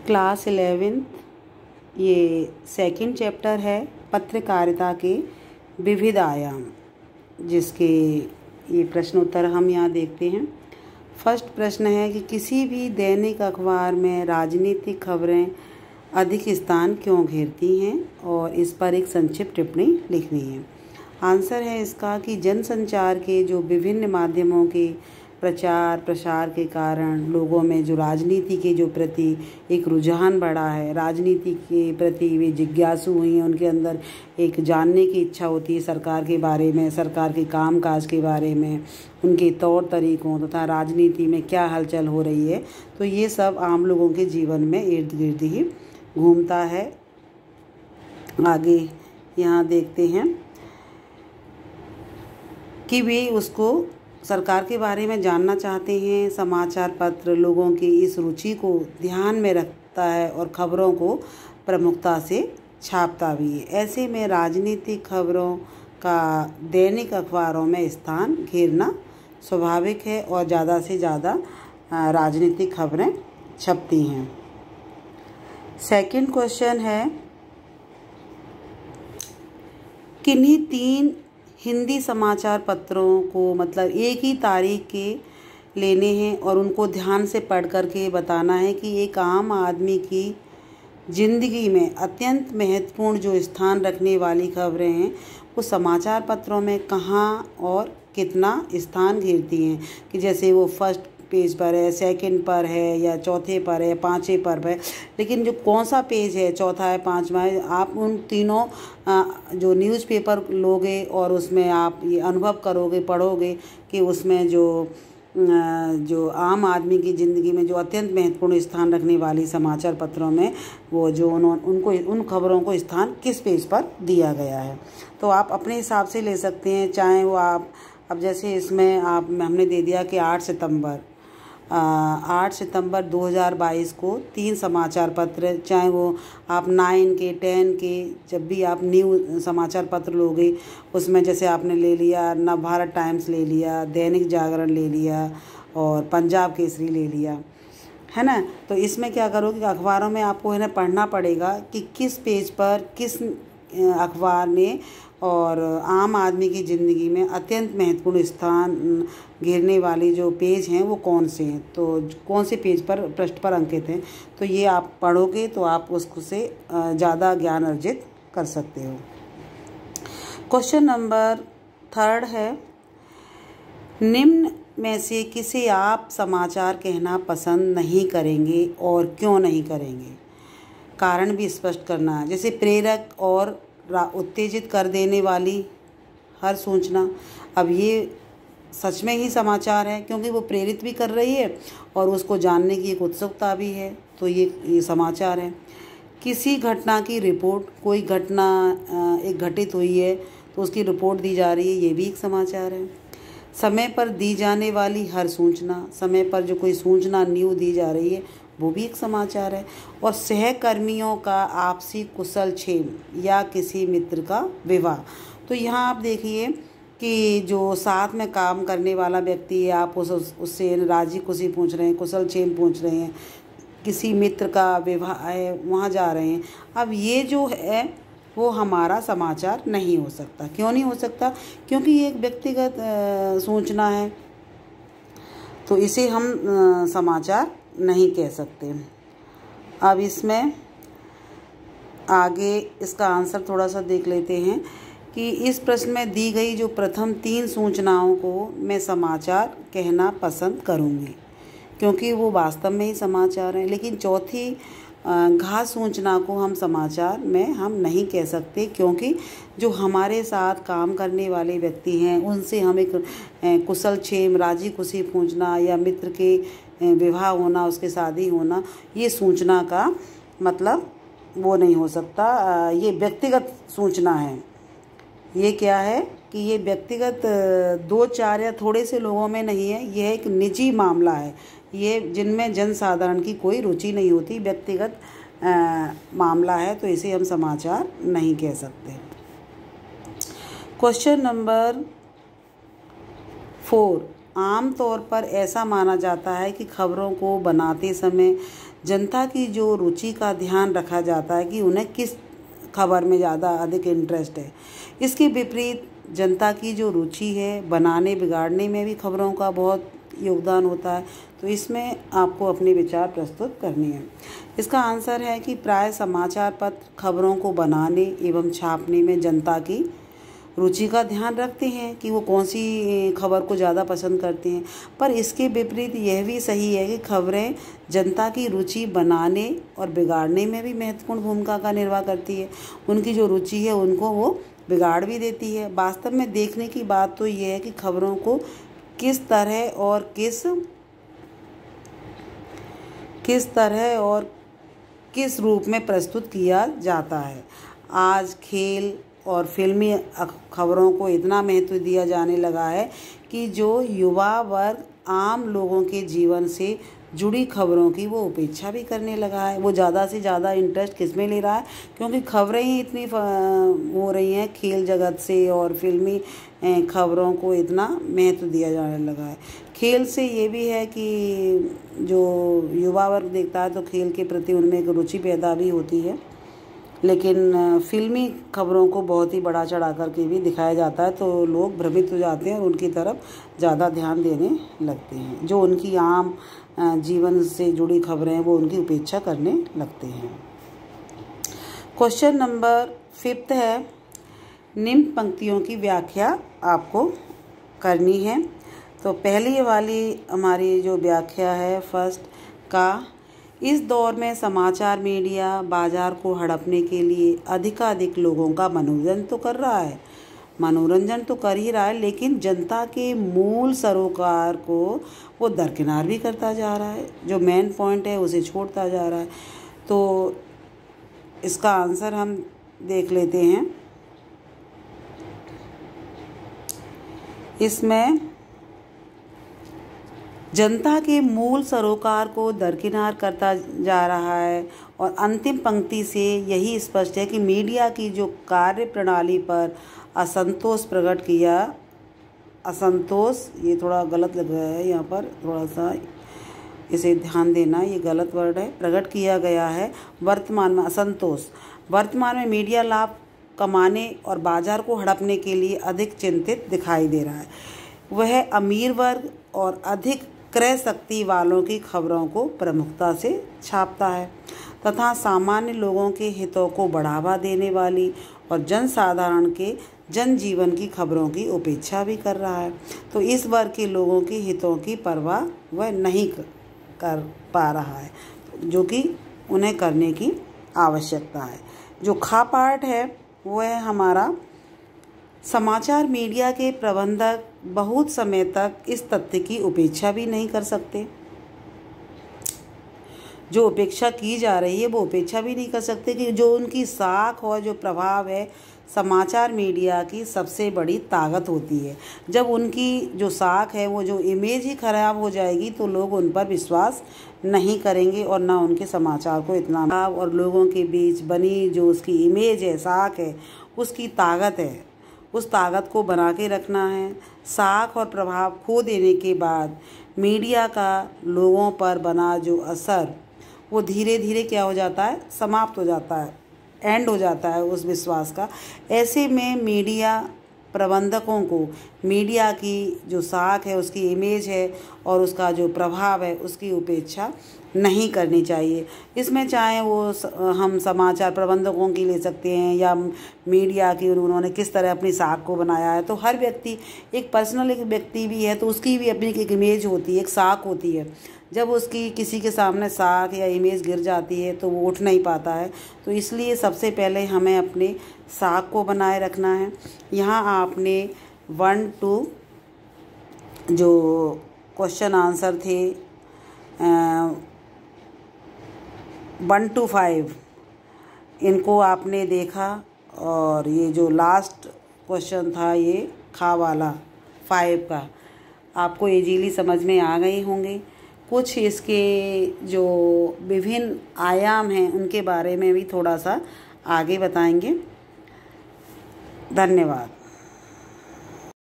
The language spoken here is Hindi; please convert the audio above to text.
क्लास 11th ये सेकंड चैप्टर है पत्रकारिता के विविध आयाम, जिसके ये प्रश्न उत्तर हम यहाँ देखते हैं। फर्स्ट प्रश्न है कि किसी भी दैनिक अखबार में राजनीतिक खबरें अधिक स्थान क्यों घेरती हैं, और इस पर एक संक्षिप्त टिप्पणी लिखनी है। आंसर है इसका कि जनसंचार के जो विभिन्न माध्यमों के प्रचार प्रसार के कारण लोगों में जो राजनीति के जो प्रति एक रुझान बढ़ा है, राजनीति के प्रति वे जिज्ञासु हुई हैं, उनके अंदर एक जानने की इच्छा होती है सरकार के बारे में, सरकार के कामकाज के बारे में, उनके तौर तरीकों तथा राजनीति में क्या हलचल हो रही है। तो ये सब आम लोगों के जीवन में इर्द गिर्द ही घूमता है। आगे यहाँ देखते हैं कि वे उसको सरकार के बारे में जानना चाहते हैं। समाचार पत्र लोगों की इस रुचि को ध्यान में रखता है और खबरों को प्रमुखता से छापता भी है। ऐसे में राजनीतिक खबरों का दैनिक अखबारों में स्थान घेरना स्वाभाविक है और ज़्यादा से ज़्यादा राजनीतिक खबरें छपती हैं। सेकंड क्वेश्चन है, किन्हीं 3 हिंदी समाचार पत्रों को मतलब एक ही तारीख के लेने हैं और उनको ध्यान से पढ़ कर के बताना है कि एक आम आदमी की ज़िंदगी में अत्यंत महत्वपूर्ण जो स्थान रखने वाली खबरें हैं वो समाचार पत्रों में कहाँ और कितना स्थान घेरती हैं। कि जैसे वो फर्स्ट पेज पर है, सेकंड पर है, या चौथे पर है, पाँचवें पर है, लेकिन जो कौन सा पेज है, चौथा है, पाँचवा है, आप उन तीनों जो न्यूज़पेपर लोगे और उसमें आप ये अनुभव करोगे, पढ़ोगे कि उसमें जो आम आदमी की ज़िंदगी में जो अत्यंत महत्वपूर्ण स्थान रखने वाली समाचार पत्रों में वो जो उन खबरों को स्थान किस पेज पर दिया गया है। तो आप अपने हिसाब से ले सकते हैं, चाहे वो आप अब जैसे इसमें हमने दे दिया कि 8 सितंबर 2022 को 3 समाचार पत्र, चाहे वो आप 9 के 10 के जब भी आप न्यू समाचार पत्र लोगे उसमें जैसे आपने ले लिया नवभारत टाइम्स ले लिया, दैनिक जागरण ले लिया और पंजाब केसरी ले लिया, है ना। तो इसमें क्या करोगे कि अखबारों में आपको है ना पढ़ना पड़ेगा कि किस पेज पर किस अखबार ने और आम आदमी की ज़िंदगी में अत्यंत महत्वपूर्ण स्थान घेरने वाले जो पेज हैं वो कौन से हैं, तो कौन से पेज पर पृष्ठ पर अंकित हैं। तो ये आप पढ़ोगे तो आप उसको से ज़्यादा ज्ञान अर्जित कर सकते हो। क्वेश्चन नंबर 3 है, निम्न में से किसे आप समाचार कहना पसंद नहीं करेंगे और क्यों नहीं करेंगे। कारण भी स्पष्ट करना है। जैसे प्रेरक और उत्तेजित कर देने वाली हर सूचना, अब ये सच में ही समाचार है क्योंकि वो प्रेरित भी कर रही है और उसको जानने की एक उत्सुकता भी है, तो ये समाचार है। किसी घटना की रिपोर्ट, कोई घटना एक घटित हुई है तो उसकी रिपोर्ट दी जा रही है, ये भी एक समाचार है। समय पर दी जाने वाली हर सूचना, समय पर जो कोई सूचना न्यूज़ दी जा रही है वो भी एक समाचार है। और सहकर्मियों का आपसी कुशल क्षेम या किसी मित्र का विवाह, तो यहाँ आप देखिए कि जो साथ में काम करने वाला व्यक्ति है, आप उससे राजी खुशी पूछ रहे हैं, कुशल क्षेम पूछ रहे हैं, किसी मित्र का विवाह है वहाँ जा रहे हैं। अब ये जो है वो हमारा समाचार नहीं हो सकता। क्यों नहीं हो सकता? क्योंकि ये एक व्यक्तिगत सूचना है, तो इसे हम समाचार नहीं कह सकते। अब इसमें आगे इसका आंसर थोड़ा सा देख लेते हैं कि इस प्रश्न में दी गई जो प्रथम 3 सूचनाओं को मैं समाचार कहना पसंद करूंगी क्योंकि वो वास्तव में ही समाचार हैं, लेकिन चौथी घात सूचना को हम समाचार में हम नहीं कह सकते क्योंकि जो हमारे साथ काम करने वाले व्यक्ति हैं उनसे हम एक कुशल क्षेम, राजी खुशी पूछना या मित्र के विवाह होना, उसके शादी होना, ये सूचना का मतलब वो नहीं हो सकता। ये व्यक्तिगत सूचना है। ये क्या है कि ये व्यक्तिगत 2-4 या थोड़े से लोगों में नहीं है, यह एक निजी मामला है, ये जिनमें जनसाधारण की कोई रुचि नहीं होती, व्यक्तिगत मामला है, तो इसे हम समाचार नहीं कह सकते। क्वेश्चन नंबर 4, आम तौर पर ऐसा माना जाता है कि खबरों को बनाते समय जनता की जो रुचि का ध्यान रखा जाता है कि उन्हें किस खबर में ज़्यादा अधिक इंटरेस्ट है। इसके विपरीत जनता की जो रुचि है बनाने बिगाड़ने में भी खबरों का बहुत योगदान होता है। तो इसमें आपको अपने विचार प्रस्तुत करनी है। इसका आंसर है कि प्राय समाचार पत्र खबरों को बनाने एवं छापने में जनता की रुचि का ध्यान रखते हैं कि वो कौन सी खबर को ज़्यादा पसंद करते हैं। पर इसके विपरीत यह भी सही है कि खबरें जनता की रुचि बनाने और बिगाड़ने में भी महत्वपूर्ण भूमिका का निर्वाह करती है। उनकी जो रुचि है उनको वो बिगाड़ भी देती है। वास्तव में देखने की बात तो ये है कि खबरों को किस तरह और किस रूप में प्रस्तुत किया जाता है। आज खेल और फिल्मी खबरों को इतना महत्व दिया जाने लगा है कि जो युवा वर्ग आम लोगों के जीवन से जुड़ी खबरों की वो उपेक्षा भी करने लगा है। वो ज़्यादा से ज़्यादा इंटरेस्ट किस में ले रहा है, क्योंकि खबरें ही इतनी हो रही हैं खेल जगत से और फिल्मी खबरों को इतना महत्व दिया जाने लगा है। खेल से ये भी है कि जो युवा वर्ग देखता है तो खेल के प्रति उनमें एक रुचि पैदा भी होती है, लेकिन फिल्मी खबरों को बहुत ही बढ़ा चढ़ा करके भी दिखाया जाता है तो लोग भ्रमित हो जाते हैं और उनकी तरफ ज़्यादा ध्यान देने लगते हैं। जो उनकी आम जीवन से जुड़ी खबरें हैं वो उनकी उपेक्षा करने लगते हैं। क्वेश्चन नंबर 5 है, निम्न पंक्तियों की व्याख्या आपको करनी है। तो पहली वाली हमारी जो व्याख्या है फर्स्ट का, इस दौर में समाचार मीडिया बाजार को हड़पने के लिए अधिकाधिक लोगों का मनोरंजन तो कर रहा है, मनोरंजन तो कर ही रहा है, लेकिन जनता के मूल सरोकार को वो दरकिनार भी करता जा रहा है। जो मेन पॉइंट है उसे छोड़ता जा रहा है। तो इसका आंसर हम देख लेते हैं। इसमें जनता के मूल सरोकार को दरकिनार करता जा रहा है और अंतिम पंक्ति से यही स्पष्ट है कि मीडिया की जो कार्य प्रणाली पर असंतोष प्रकट किया, असंतोष ये थोड़ा गलत लग रहा है, यहाँ पर थोड़ा सा इसे ध्यान देना, ये गलत वर्ड है, प्रकट किया गया है। वर्तमान में असंतोष, वर्तमान में मीडिया लाभ कमाने और बाजार को हड़पने के लिए अधिक चिंतित दिखाई दे रहा है। वह अमीर वर्ग और अधिक क्रय शक्ति वालों की खबरों को प्रमुखता से छापता है तथा सामान्य लोगों के हितों को बढ़ावा देने वाली और जनसाधारण के जनजीवन की खबरों की उपेक्षा भी कर रहा है। तो इस वर्ग के लोगों के हितों की परवाह वह नहीं कर पा रहा है, जो कि उन्हें करने की आवश्यकता है। जो खा पार्ट है वो है हमारा, समाचार मीडिया के प्रबंधक बहुत समय तक इस तथ्य की उपेक्षा भी नहीं कर सकते, जो उपेक्षा की जा रही है वो उपेक्षा भी नहीं कर सकते कि जो उनकी साख और जो प्रभाव है समाचार मीडिया की सबसे बड़ी ताकत होती है। जब उनकी जो साख है वो जो इमेज ही खराब हो जाएगी तो लोग उन पर विश्वास नहीं करेंगे और ना उनके समाचार को इतना, और लोगों के बीच बनी जो उसकी इमेज है, साख है, उसकी ताकत है, उस ताकत को बना के रखना है। साख और प्रभाव खो देने के बाद मीडिया का लोगों पर बना जो असर वो धीरे धीरे क्या हो जाता है, समाप्त हो जाता है, एंड हो जाता है उस विश्वास का। ऐसे में मीडिया प्रबंधकों को मीडिया की जो साख है, उसकी इमेज है और उसका जो प्रभाव है उसकी उपेक्षा नहीं करनी चाहिए। इसमें चाहे वो हम समाचार प्रबंधकों की ले सकते हैं या मीडिया की उन्होंने किस तरह अपनी साख को बनाया है। तो हर व्यक्ति एक पर्सनल एक व्यक्ति भी है तो उसकी भी अपनी एक इमेज होती है, एक साख होती है। जब उसकी किसी के सामने साख या इमेज गिर जाती है तो वो उठ नहीं पाता है। तो इसलिए सबसे पहले हमें अपने साख को बनाए रखना है। यहाँ आपने 1 to जो क्वेश्चन आंसर थे 1 to 5 इनको आपने देखा और ये जो लास्ट क्वेश्चन था ये खा वाला 5 का आपको इजीली समझ में आ गए होंगे। कुछ इसके जो विभिन्न आयाम हैं उनके बारे में भी थोड़ा सा आगे बताएंगे। धन्यवाद।